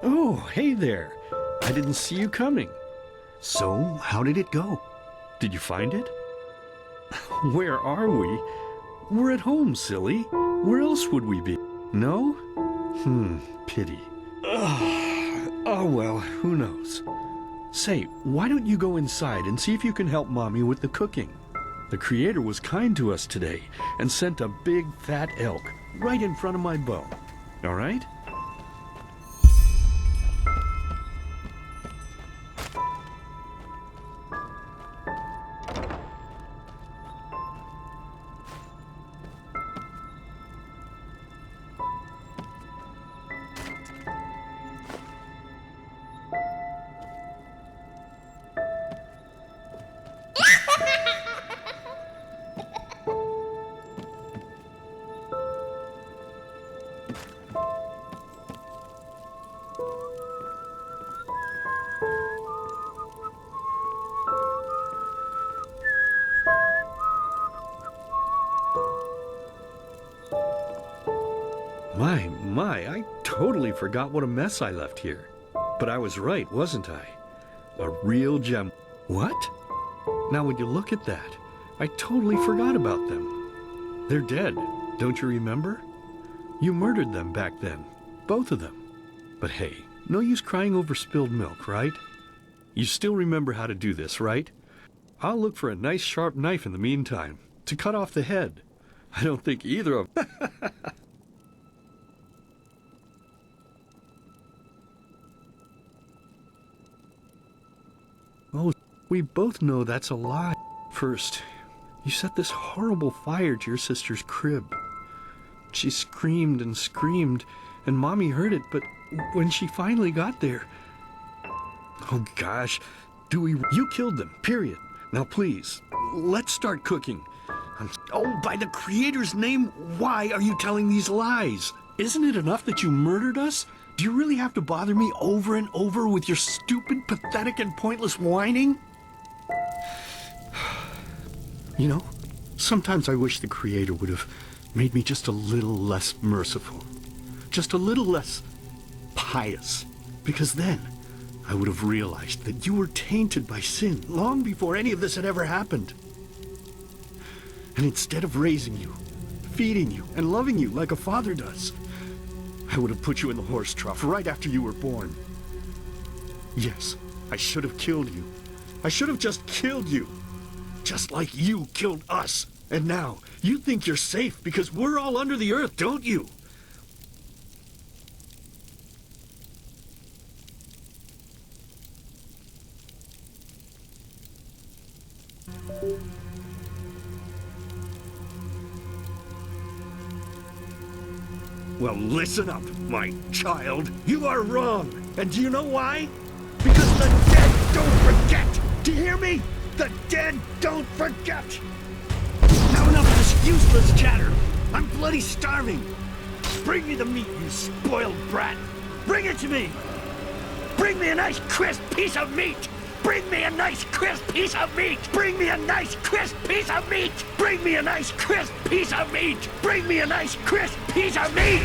Oh, hey there. I didn't see you coming. So, how did it go? Did you find it? Where are we? We're at home, silly. Where else would we be? No? Pity. Oh well, who knows? Say, why don't you go inside and see if you can help Mommy with the cooking? The Creator was kind to us today and sent a big fat elk right in front of my bow. All right? My, I totally forgot what a mess I left here. But I was right, wasn't I? A real gem. What? Now when you look at that, I totally forgot about them. They're dead, don't you remember? You murdered them back then, both of them. But hey, no use crying over spilled milk, right? You still remember how to do this, right? I'll look for a nice sharp knife in the meantime, to cut off the head. I don't think either of them. Oh, we both know that's a lie. First, you set this horrible fire to your sister's crib. She screamed and screamed, and Mommy heard it, but when she finally got there... Oh gosh, you killed them, period. Now please, let's start cooking. Oh, by the Creator's name, why are you telling these lies? Isn't it enough that you murdered us? Do you really have to bother me over and over with your stupid, pathetic, and pointless whining? You know, sometimes I wish the Creator would have made me just a little less merciful. Just a little less pious. Because then I would have realized that you were tainted by sin long before any of this had ever happened. And instead of raising you, feeding you, and loving you like a father does, I would have put you in the horse trough right after you were born. Yes, I should have killed you. I should have just killed you. Just like you killed us. And now, you think you're safe because we're all under the earth, don't you? Well, listen up, my child. You are wrong. And do you know why? Because the dead don't forget. Do you hear me? The dead don't forget. Now enough of this useless chatter. I'm bloody starving. Bring me the meat, you spoiled brat. Bring it to me. Bring me a nice crisp piece of meat. Bring me a nice crisp piece of meat! Bring me a nice crisp piece of meat! Bring me a nice crisp piece of meat! Bring me a nice crisp piece of meat!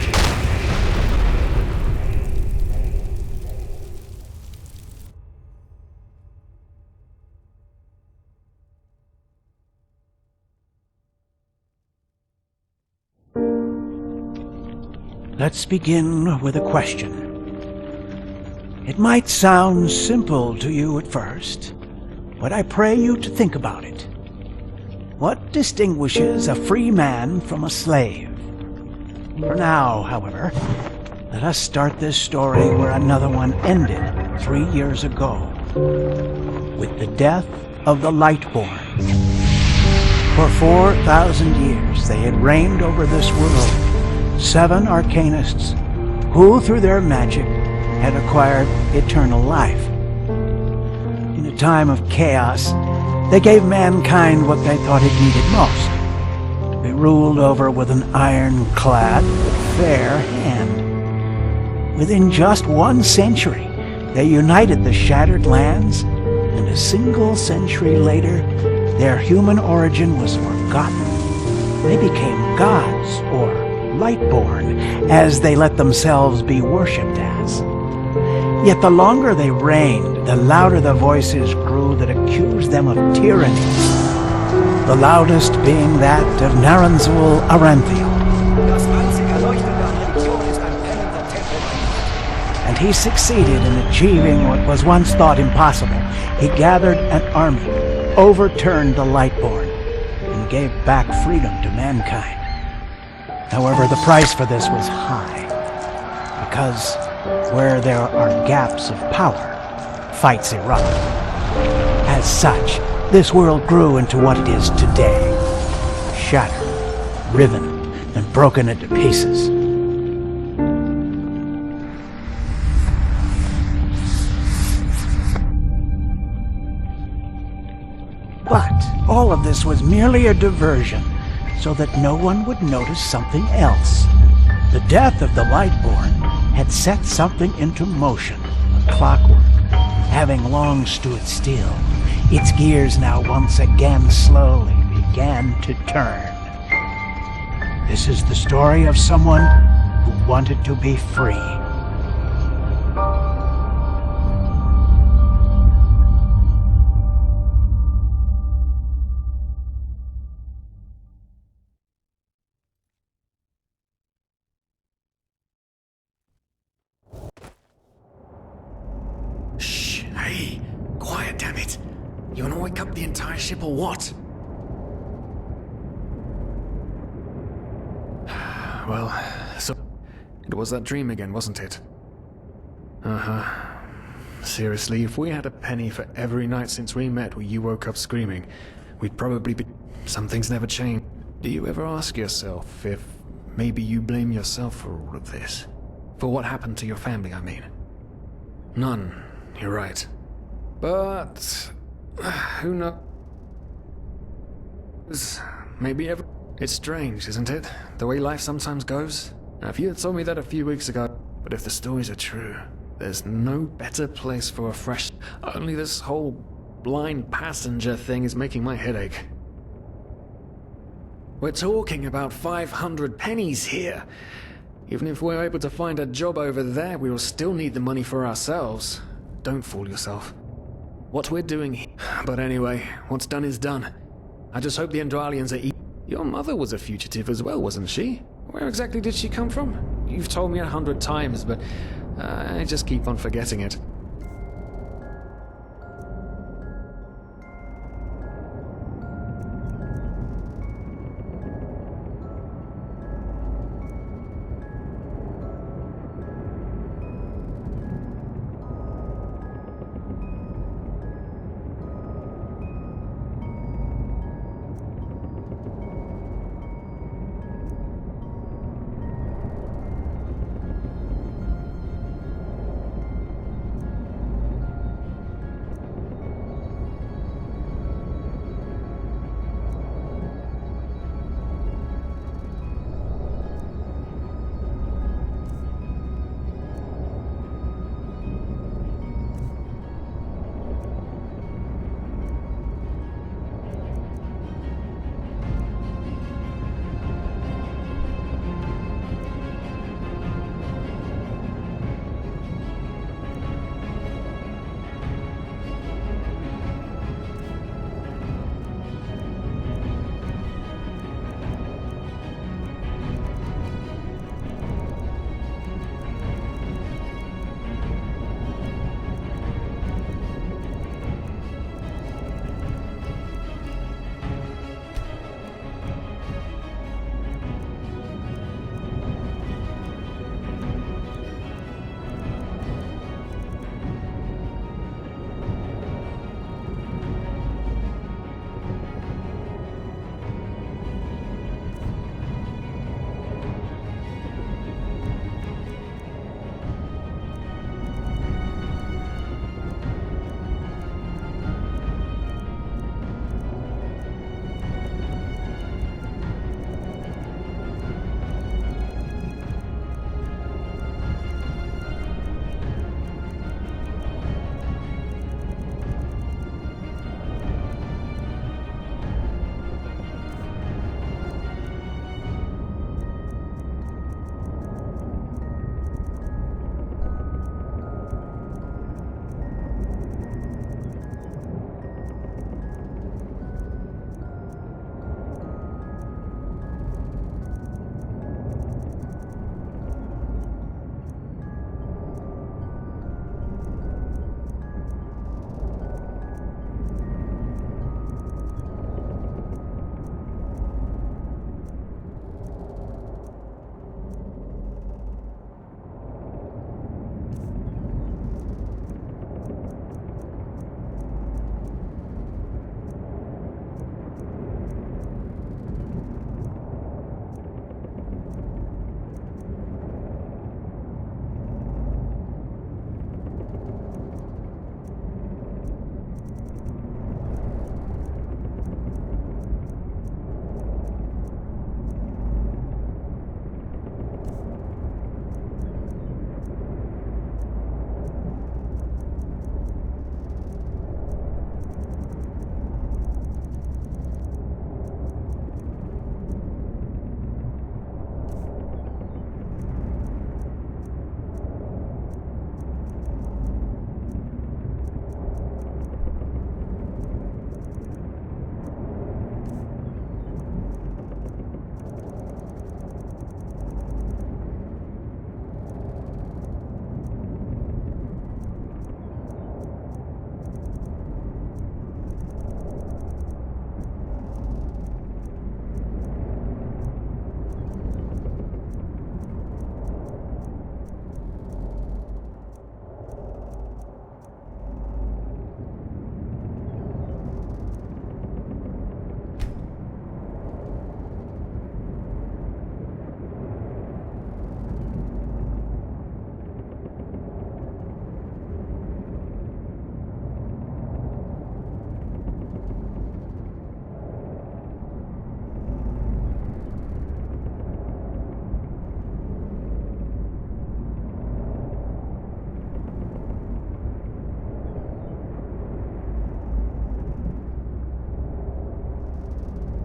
Let's begin with a question. It might sound simple to you at first, but I pray you to think about it. What distinguishes a free man from a slave? For now, however, let us start this story where another one ended 3 years ago, with the death of the Lightborn. For 4,000 years they had reigned over this world, 7 arcanists who, through their magic, had acquired eternal life. In the time of chaos, they gave mankind what they thought it needed most: to be ruled over with an ironclad but fair hand. Within just 1 century, they united the shattered lands, and a single century later, their human origin was forgotten. They became gods, or lightborn, as they let themselves be worshipped as. Yet the longer they reigned, the louder the voices grew that accused them of tyranny, the loudest being that of Naranzul Aranthiel. And he succeeded in achieving what was once thought impossible. He gathered an army, overturned the Lightborn, and gave back freedom to mankind. However, the price for this was high, because where there are gaps of power, fights erupt. As such, this world grew into what it is today, shattered, riven, and broken into pieces. But all of this was merely a diversion, so that no one would notice something else. The death of the Lightborn had set something into motion, a clockwork, having long stood still. Its gears now once again slowly began to turn. This is the story of someone who wanted to be free. Shh, hey, quiet, damn it. You wanna wake up the entire ship or what? Well, so it was that dream again, wasn't it? Uh-huh. Seriously, if we had a penny for every night since we met where you woke up screaming, we'd probably be... Some things never change. Do you ever ask yourself if maybe you blame yourself for all of this? For what happened to your family, I mean? None, you're right. But... who knows? Maybe ever... It's strange, isn't it? The way life sometimes goes? Now, if you had told me that a few weeks ago... But if the stories are true, there's no better place for a fresh... Only this whole blind passenger thing is making my head ache. We're talking about 500 pennies here. Even if we're able to find a job over there, we will still need the money for ourselves. Don't fool yourself. What we're doing here... But anyway, what's done is done. I just hope the Enderalians are... Your mother was a fugitive as well, wasn't she? Where exactly did she come from? You've told me 100 times, but I just keep on forgetting it.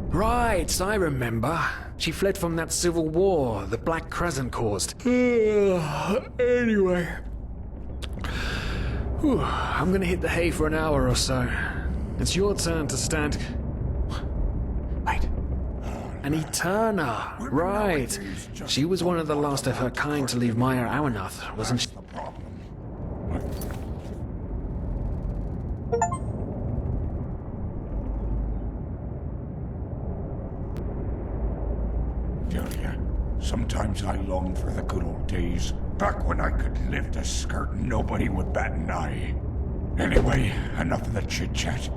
Right, I remember. She fled from that civil war the Black Crescent caused. Anyway. Whew, I'm gonna hit the hay for an hour or so. It's your turn to stand... Wait. An Eterna. Right. She was one of the last of her kind to leave Maya Awanath, wasn't she? Sometimes I long for the good old days, back when I could lift a skirt and nobody would bat an eye. Anyway, enough of the chit-chat.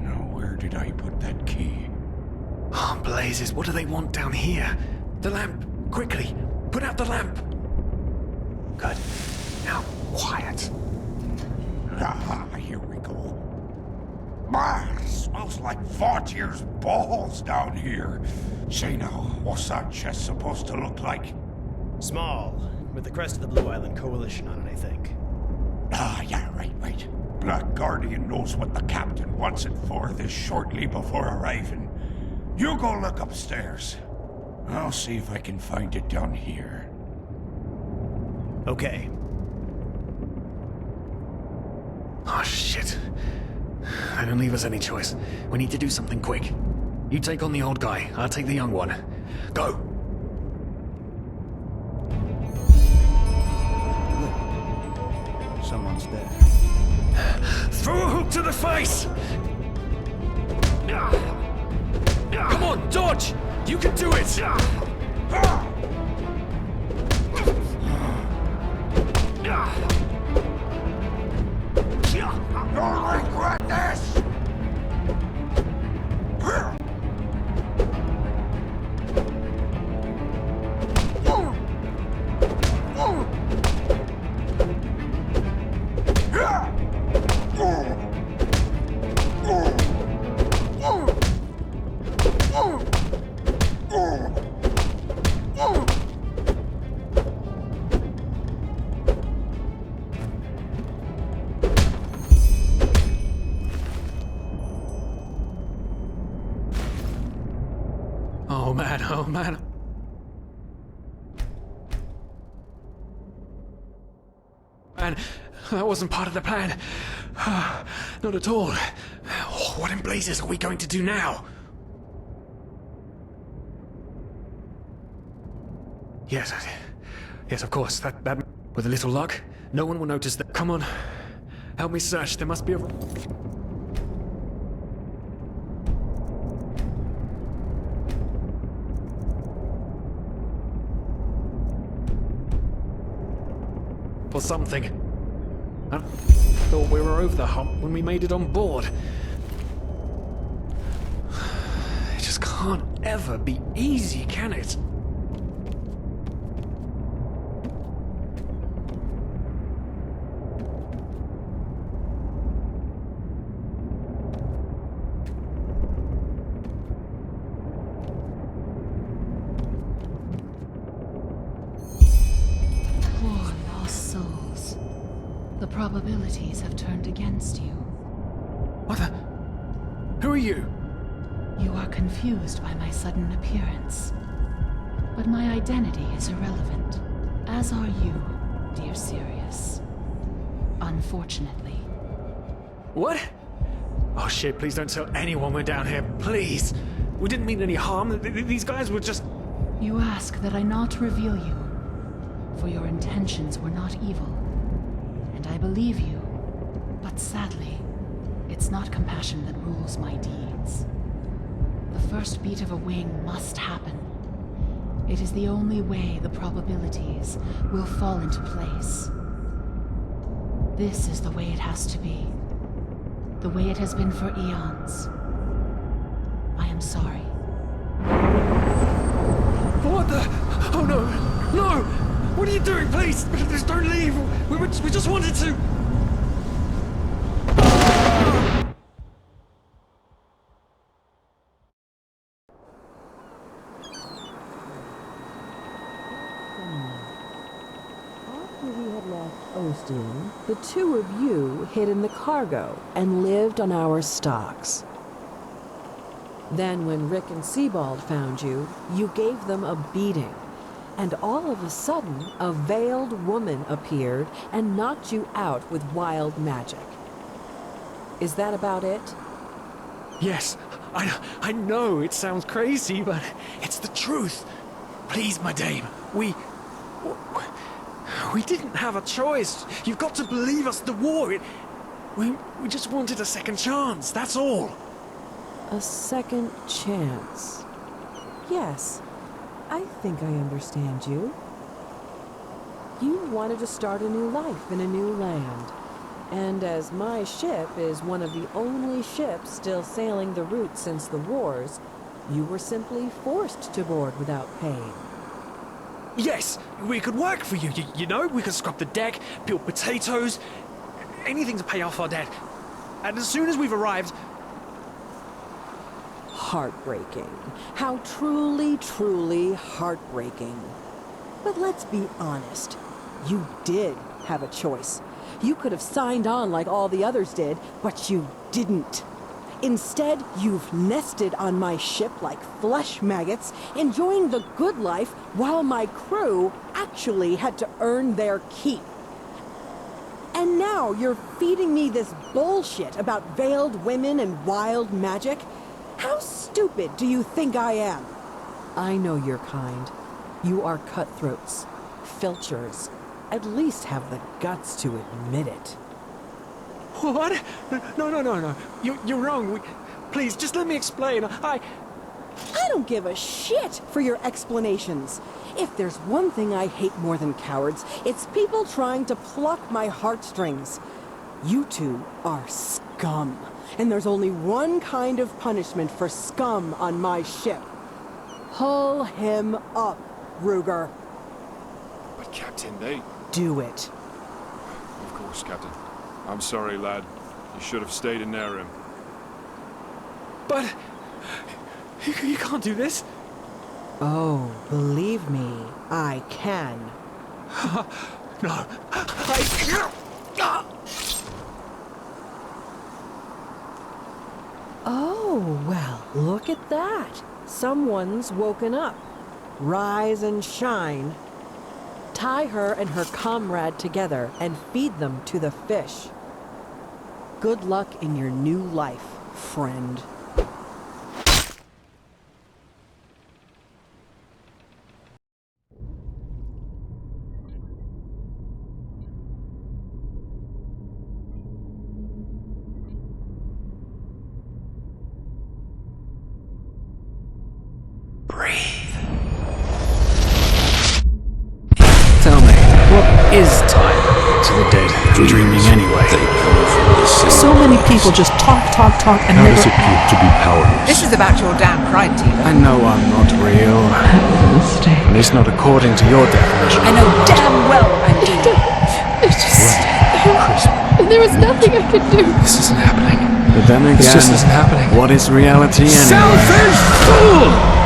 Now, where did I put that key? Oh, blazes, what do they want down here? The lamp! Quickly! Put out the lamp! Good. Now, quiet. Aha, here we go. Ah, smells like Vaughtier's balls down here. Say now, what's that chest supposed to look like? Small, with the crest of the Blue Island Coalition on it, I think. Ah, yeah, right. Black Guardian knows what the captain wants it for this shortly before arriving. You go look upstairs. I'll see if I can find it down here. Okay. Oh, shit. They don't leave us any choice. We need to do something quick. You take on the old guy, I'll take the young one. Go! Look. Someone's there. Throw a hook to the face! Come on, dodge! You can do it! You'll regret this! Oh man. Man, that wasn't part of the plan. Not at all. What in blazes are we going to do now? Yes, of course. That with a little luck, no one will notice that. Come on, help me search. There must be a... for something. I thought we were over the hump when we made it on board. It just can't ever be easy, can it? The probabilities have turned against you. What the... Who are you? You are confused by my sudden appearance. But my identity is irrelevant, as are you, dear Sirius. Unfortunately. What? Oh shit, please don't tell anyone we're down here, please! We didn't mean any harm, these guys were just... You ask that I not reveal you, for your intentions were not evil. And I believe you, but sadly, it's not compassion that rules my deeds. The first beat of a wing must happen. It is the only way the probabilities will fall into place. This is the way it has to be. The way it has been for eons. I am sorry. What the... Oh no! No! What are you doing, please? Just don't leave! We just wanted to... After we had left Ostin, the two of you hid in the cargo and lived on our stocks. Then when Rick and Sebald found you, you gave them a beating. And all of a sudden, a veiled woman appeared and knocked you out with wild magic. Is that about it? Yes, I know it sounds crazy, but it's the truth. Please, my dame, we didn't have a choice. You've got to believe us, the war, we just wanted a second chance, that's all. A second chance. Yes, I think I understand you. You wanted to start a new life in a new land. And as my ship is one of the only ships still sailing the route since the wars, you were simply forced to board without paying. Yes, we could work for you, you know? We could scrub the deck, peel potatoes, anything to pay off our debt. And as soon as we've arrived... Heartbreaking. How truly, truly heartbreaking. But let's be honest. You did have a choice. You could have signed on like all the others did, but you didn't. Instead, you've nested on my ship like flesh maggots, enjoying the good life while my crew actually had to earn their keep. And now you're feeding me this bullshit about veiled women and wild magic? How stupid do you think I am? I know your kind. You are cutthroats, filchers. At least have the guts to admit it. What? No. You're wrong. Please, just let me explain. I don't give a shit for your explanations. If there's one thing I hate more than cowards, it's people trying to pluck my heartstrings. You two are scum. And there's only one kind of punishment for scum on my ship. Pull him up, Ruger. But Captain, they... Do it. Of course, Captain. I'm sorry, lad. You should have stayed in their room. But... You can't do this. Oh, believe me, I can. No. Oh, well, look at that. Someone's woken up. Rise and shine. Tie her and her comrade together and feed them to the fish. Good luck in your new life, friend. Tell me, what is time to the dead? Dreaming anyway. So many people just talk, and How never... does it feel to be powerless? This is about your damn pride, Tina. I know I'm not real. At least not according to your definition. I know damn well I'm doing. It's just... There was nothing I could do. This isn't happening. But then again, This just isn't happening. What is reality anyway? Selfish fool!